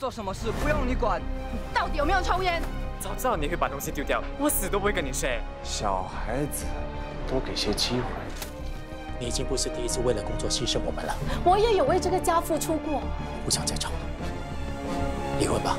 做什么事不用你管。你到底有没有抽烟？早知道你会把东西丢掉，我死都不会跟你 share。小孩子，多给些机会。你已经不是第一次为了工作牺牲我们了。我也有为这个家付出过。不想再吵了，离婚吧。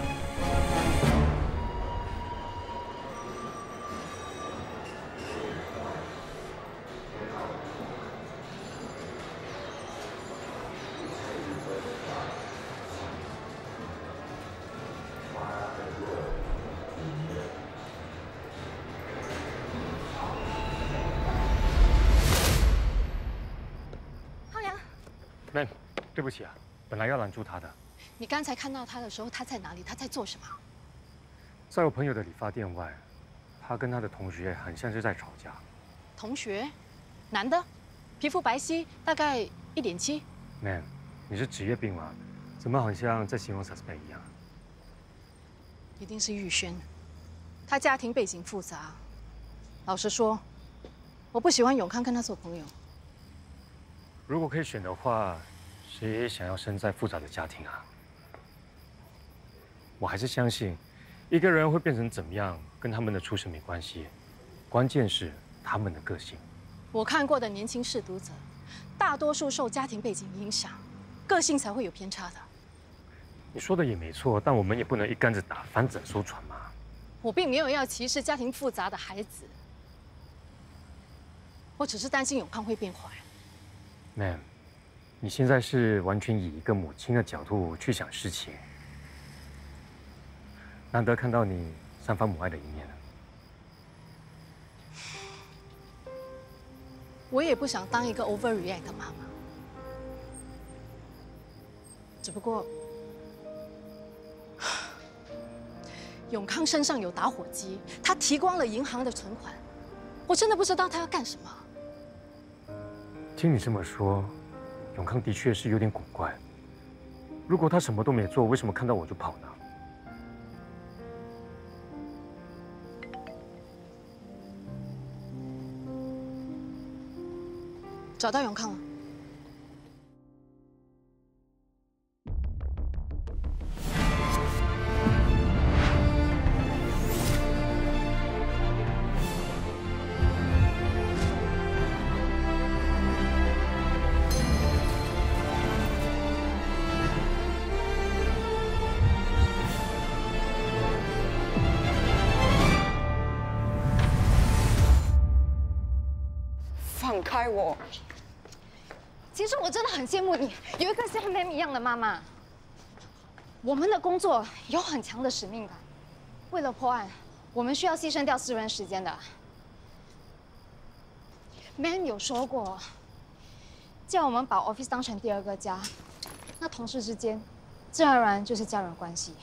妹，对不起啊，本来要拦住他的。你刚才看到他的时候，他在哪里？他在做什么？在我朋友的理发店外，他跟他的同学很像是在吵架。同学，男的，皮肤白皙，大概1.7。妹，你是职业病吗？怎么好像在形容 suspect 一样？一定是玉轩，他家庭背景复杂。老实说，我不喜欢永康跟他做朋友。 如果可以选的话，谁也想要生在复杂的家庭啊。我还是相信，一个人会变成怎么样，跟他们的出身没关系，关键是他们的个性。我看过的年轻舐犊者，大多数受家庭背景影响，个性才会有偏差的。你说的也没错，但我们也不能一竿子打翻整艘船嘛。我并没有要歧视家庭复杂的孩子，我只是担心永康会变坏。 Ma'am， 你现在是完全以一个母亲的角度去想事情，难得看到你散发母爱的一面。我也不想当一个 overreact 的妈妈，只不过永康身上有打火机，他提光了银行的存款，我真的不知道他要干什么。 听你这么说，永康的确是有点古怪。如果他什么都没做，为什么看到我就跑呢？找到永康了。放开我！其实我真的很羡慕你，有一个像 Mam 一样的妈妈。我们的工作有很强的使命感，为了破案，我们需要牺牲掉私人时间的。Mam 有说过，叫我们把 office 当成第二个家，那同事之间，自然而然就是家人关系。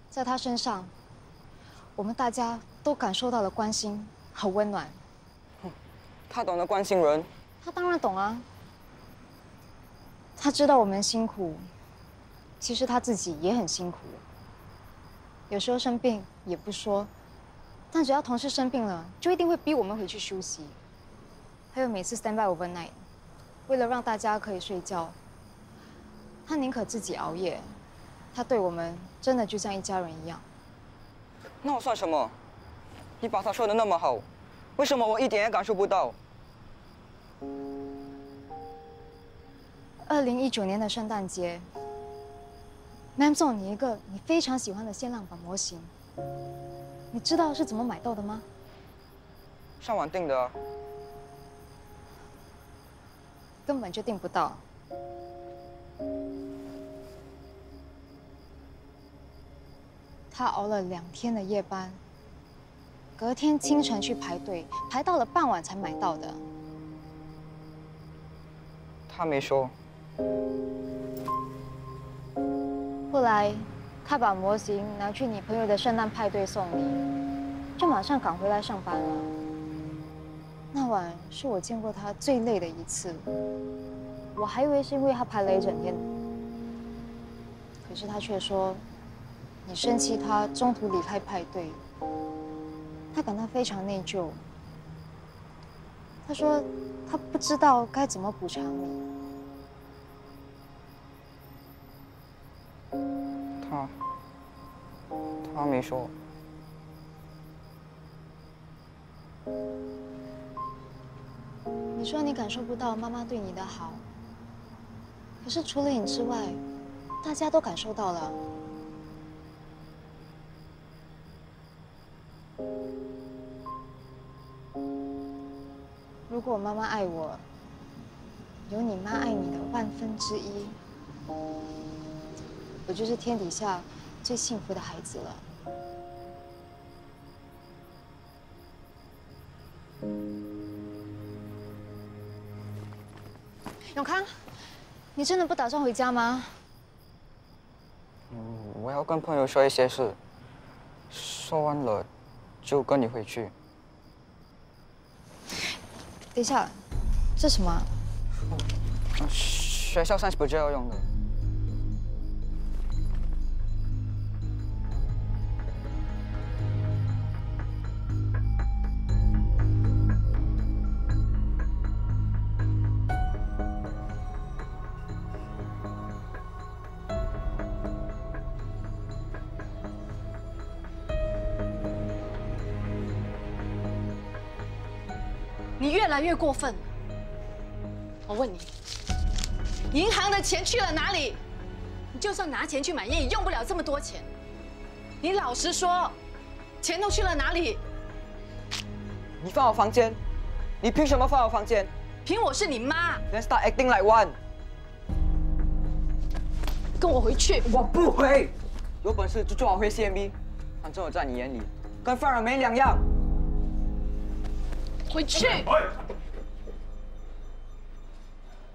在他身上，我们大家都感受到了关心和温暖。他懂得关心人，他当然懂啊。他知道我们辛苦，其实他自己也很辛苦。有时候生病也不说，但只要同事生病了，就一定会逼我们回去休息。还有每次 stand by overnight， 为了让大家可以睡觉，他宁可自己熬夜。他对我们真的就像一家人一样。那我算什么？你把他说的那么好，为什么我一点也感受不到？2019年的圣诞节 ，Mam 送你一个你非常喜欢的限量版模型，你知道是怎么买到的吗？上网订的啊。根本就订不到。他熬了2天的夜班，隔天清晨去排队，排到了傍晚才买到的。他没说。后来，他把模型拿去你朋友的圣诞派对送你，就马上赶回来上班了。那晚是我见过他最累的一次，我还以为是因为他排了一整天，可是他却说，你生气他中途离开派对，他感到非常内疚。他说他不知道该怎么补偿你。他没说。你说你感受不到妈妈对你的好，可是除了你之外，大家都感受到了。如果妈妈爱我，有你妈爱你的1/1000，我就是天底下最幸福的孩子了。永康，你真的不打算回家吗？我要跟朋友说一些事，说完了就跟你回去。等一下，这什么？学校 science project 要用的。你越来越过分了。我问你，银行的钱去了哪里？你就算拿钱去买烟，也用不了这么多钱。你老实说，钱都去了哪里？你放我房间，你凭什么放我房间？凭我是你妈。 Then start acting like one。跟我回去。我不回，有本事就叫我回 CMB， 反正我在你眼里跟犯人没两样。回去。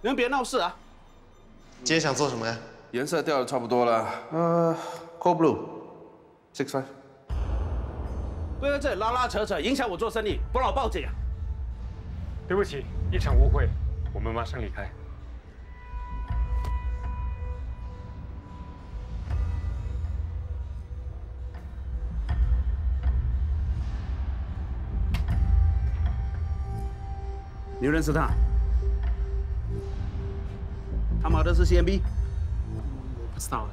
你们别闹事啊！今天想做什么呀？颜色调的差不多了。Cold Blue，65。不要在这里拉拉扯扯，影响我做生意，不然我报警啊！对不起，一场误会，我们马上离开。你认识他？他妈的是 CMB？ 不知道了。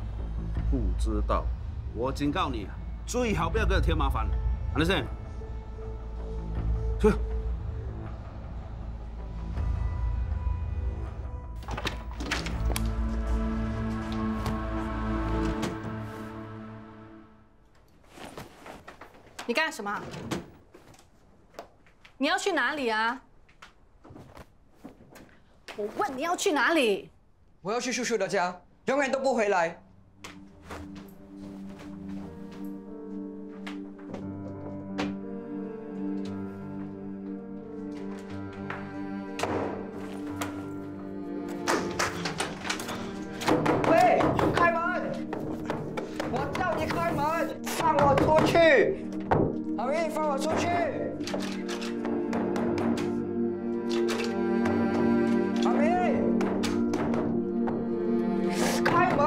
不知道，我警告你，最好不要给我添麻烦。Understand？ 去。你干什么？你要去哪里啊？我问你要去哪里？我要去叔叔的家，永远都不回来。喂，开门！我叫你开门，放我出去！阿明，放我出去！阿明，开门！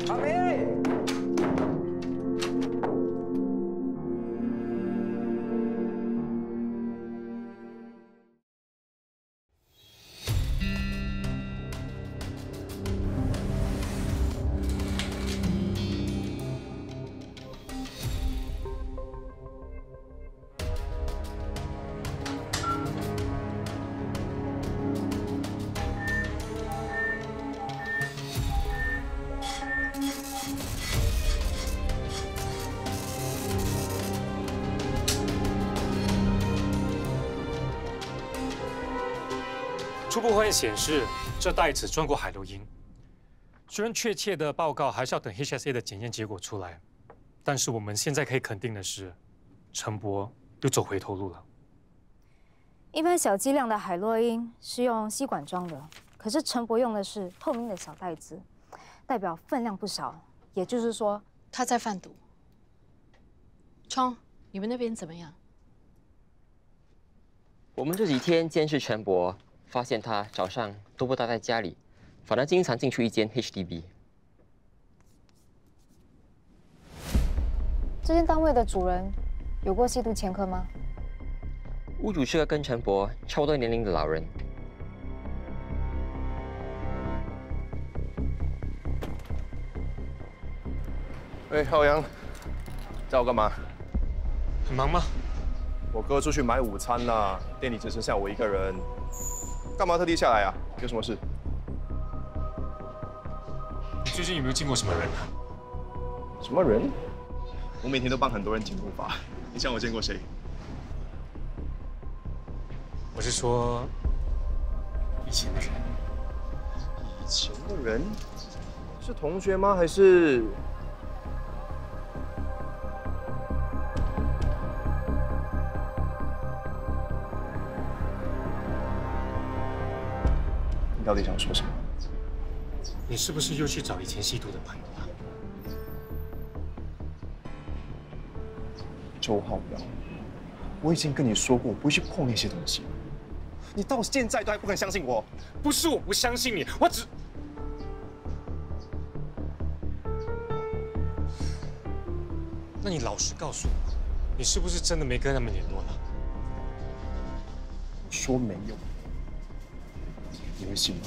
阿明。初步化验显示，这袋子装过海洛因。虽然确切的报告还是要等 HSA 的检验结果出来，但是我们现在可以肯定的是，陈博又走回头路了。一般小剂量的海洛因是用吸管装的，可是陈博用的是透明的小袋子，代表分量不少。也就是说，他在贩毒。冲，你们那边怎么样？我们这几天监视陈博，发现他早上都不待在家里，反而经常进去一间 HDB。这间单位的主人有过吸毒前科吗？屋主是个跟陈博差不多年龄的老人。哎，浩洋，找我干嘛？很忙吗？我哥出去买午餐啦，店里只剩下我一个人。干嘛特地下来啊？有什么事？你最近有没有见过什么人啊？什么人？我每天都帮很多人剪头发，你想我见过谁？我是说，以前的人。以前的人？是同学吗？还是？你到底想说什么？你是不是又去找以前吸毒的朋友了？周浩洋，我已经跟你说过，我不会去碰那些东西。你到现在都还不肯相信我？不是我不相信你，我只……那你老实告诉我，你是不是真的没跟他们联络了？我说没有，你会信吗？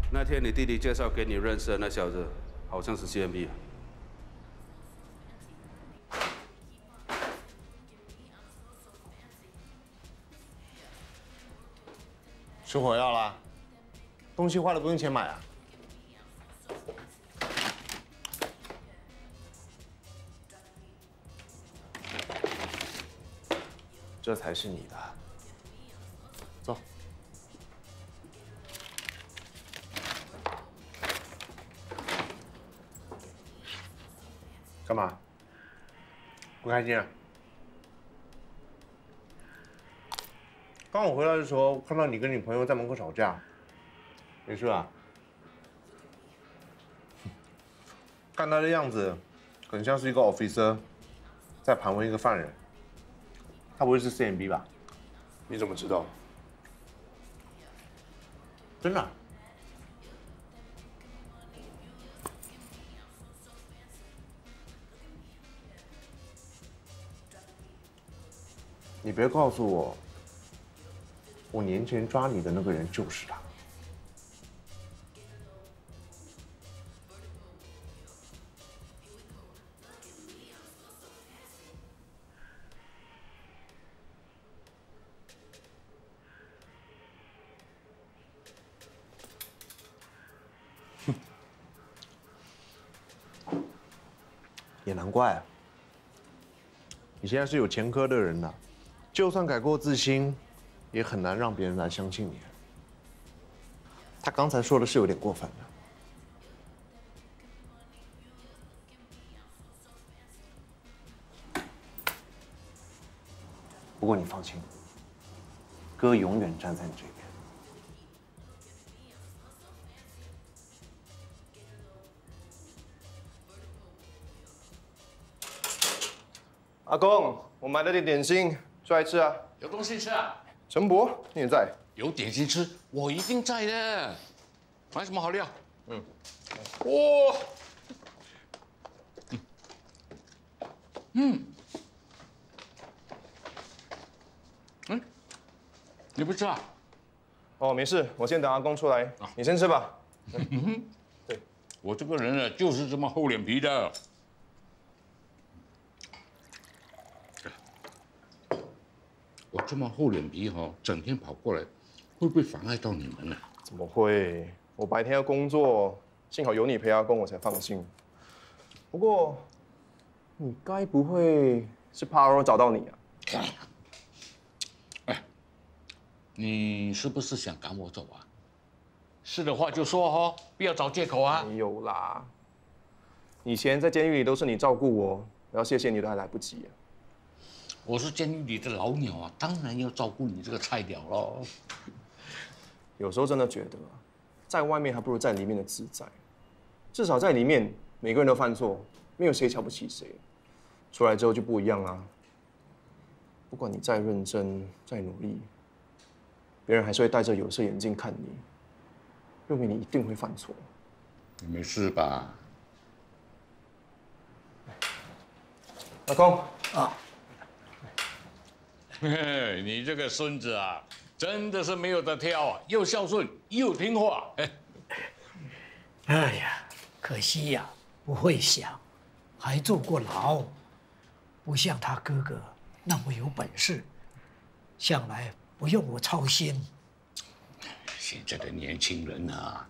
那天你弟弟介绍给你认识的那小子，好像是 CMB 啊。吃火药啦？东西坏了不用钱买啊？这才是你的。走。干嘛？不开心啊？刚我回来的时候，看到你跟你朋友在门口吵架，没事吧？看他的样子，很像是一个 officer 在盘问一个犯人。他不会是 CMB 吧？你怎么知道？真的？你别告诉我，我年前抓你的那个人就是他。也难怪啊，你现在是有前科的人了，就算改过自新，也很难让别人来相信你。他刚才说的是有点过分的。不过你放心，哥永远站在你这边。阿公，我买了点点心，出来吃啊。有东西吃啊？陈伯，你也在？有点心吃，我一定在的。买什么好料？哇，你不吃啊？哦，没事，我先等阿公出来，你先吃吧。对，我这个人呢，就是这么厚脸皮的。我这么厚脸皮哈，整天跑过来，会不会妨碍到你们呢？怎么会？我白天要工作，幸好有你陪阿公，我才放心。不过，你该不会是怕阿若找到你啊？哎，你是不是想赶我走啊？是的话就说哦，不要找借口啊。没有啦，以前在监狱里都是你照顾我，我要谢谢你都还来不及啊。我是监狱里的老鸟啊，当然要照顾你这个菜鸟喽。有时候真的觉得，在外面还不如在里面的自在。至少在里面，每个人都犯错，没有谁瞧不起谁。出来之后就不一样啦。不管你再认真、再努力，别人还是会戴着有色眼镜看你，认为你一定会犯错。你没事吧？阿公啊，嘿嘿，你这个孙子啊，真的是没有得挑啊，又孝顺又听话。哎呀，可惜呀，不会想，还坐过牢，不像他哥哥那么有本事，向来不用我操心。现在的年轻人啊，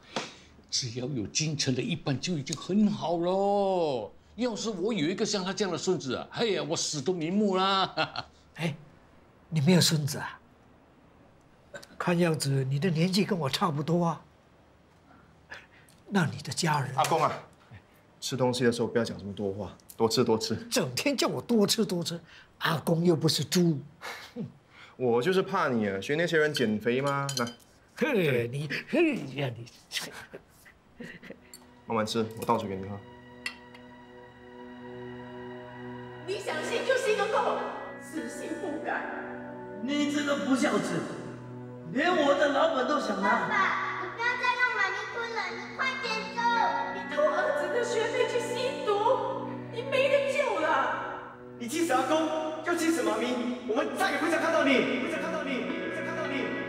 只要有京城的一半就已经很好喽。要是我有一个像他这样的孙子啊，哎呀，我死都瞑目啦。哎，你没有孙子啊？看样子你的年纪跟我差不多啊。那你的家人？阿公啊，吃东西的时候不要讲这么多话，多吃多吃。整天叫我多吃多吃，阿公又不是猪。我就是怕你啊，学那些人减肥吗？那，嘿，你，嘿呀你，慢慢吃，我倒水给你喝。你想信就信个够，死性不改。你这个不孝子，连我的老本都想拿。爸爸，你不要再让妈咪吞了，你快点走。你偷儿子的学费去吸毒，你没得救了。你气死阿公，就气死妈咪，我们再也不想看到你，不想看到你，不想看到你。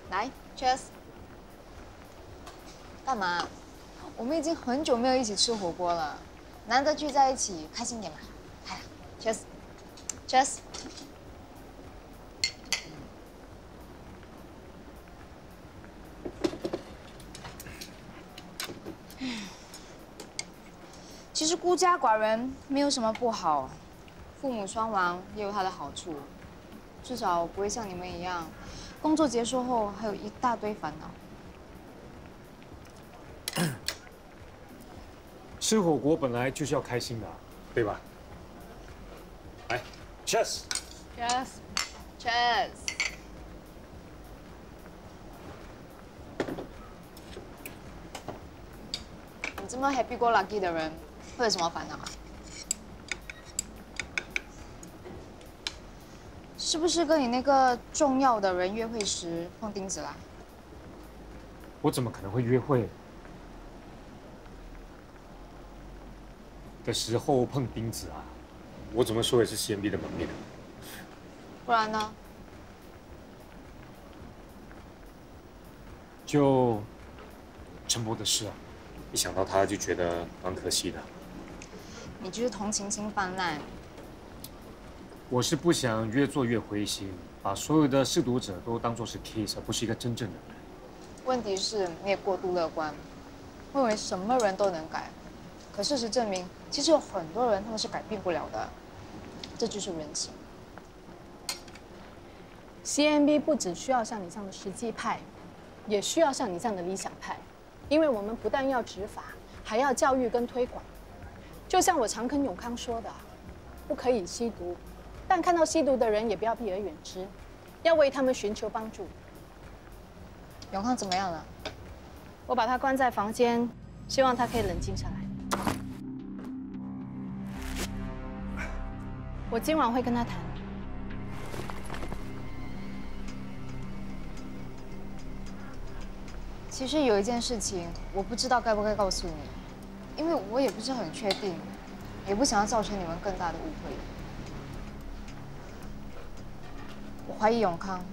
来 ，Cheers。干嘛？我们已经很久没有一起吃火锅了，难得聚在一起，开心点嘛。来 ，Cheers，Cheers。其实孤家寡人没有什么不好，父母双亡也有它的好处，至少不会像你们一样。工作结束后还有一大堆烦恼。吃火锅本来就是要开心的，对吧？来 ，Cheers，Cheers。你这么 happy go lucky 的人，会有什么烦恼啊？是不是跟你那个重要的人约会时碰钉子啦？我怎么可能会约会的时候碰钉子啊？我怎么说也是 CMB 的门面。不然呢？就陈博的事啊，一想到他就觉得蛮可惜的。你就是同情心泛滥。我是不想越做越灰心，把所有的试毒者都当作是 case， 而不是一个真正的人。问题是你也过度乐观，认为什么人都能改，可事实证明，其实有很多人他们是改变不了的，这就是人性。CMB 不只需要像你这样的实际派，也需要像你这样的理想派，因为我们不但要执法，还要教育跟推广。就像我常跟永康说的，不可以吸毒。但看到吸毒的人，也不要避而远之，要为他们寻求帮助。永康怎么样了？我把他关在房间，希望他可以冷静下来。我今晚会跟他谈。其实有一件事情，我不知道该不该告诉你，因为我也不是很确定，也不想要造成你们更大的误会。我怀疑永康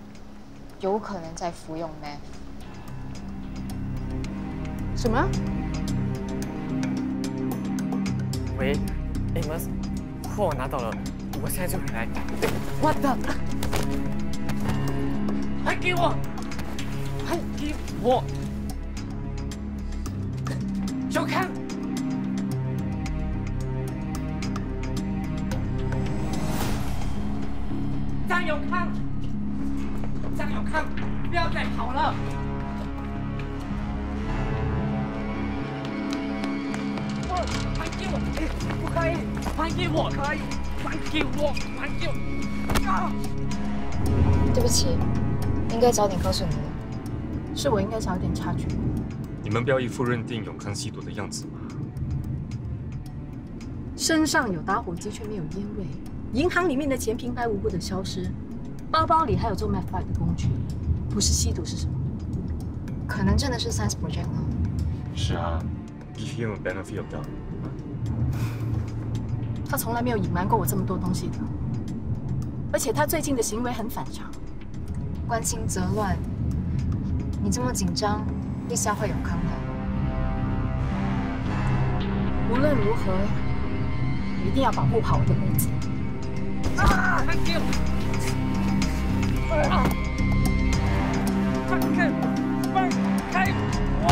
有可能在服用 meth。什么？喂 ，Amos，货我拿到了，我现在就回来。我的，还给我，还给我，小康，张永康，张永康，不要再跑了。 还给我！不可以！还给我！可以！还给我！还给我！啊！对不起，应该早点告诉你的。是我应该早点察觉。你们不要一副认定永康吸毒的样子嘛。身上有打火机却没有烟味，银行里面的钱平白无故的消失，包包里还有做 meth 的工具，不是吸毒是什么？可能真的是 science project 呢。是啊。 Give him a benefit of doubt。他从来没有隐瞒过我这么多东西的，而且他最近的行为很反常，关心则乱。你这么紧张，会吓坏永康的。无论如何，我一定要保护好我的妹子。啊！放开我！放开！放开我！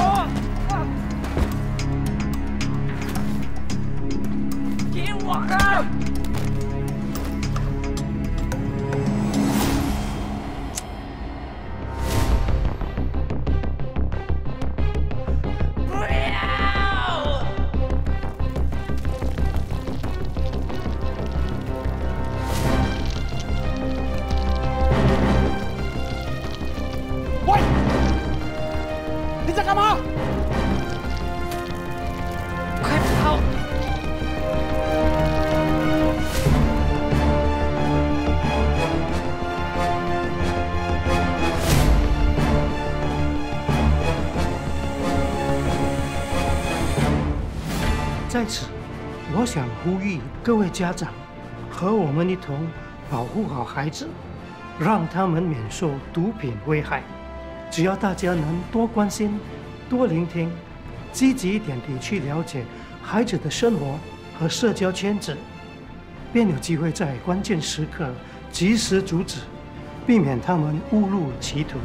给我啊！不要！喂，你在干嘛？快跑！ 在此，我想呼吁各位家长，和我们一同保护好孩子，让他们免受毒品危害。只要大家能多关心、多聆听，积极一点地去了解孩子的生活和社交圈子，便有机会在关键时刻及时阻止，避免他们误入歧途。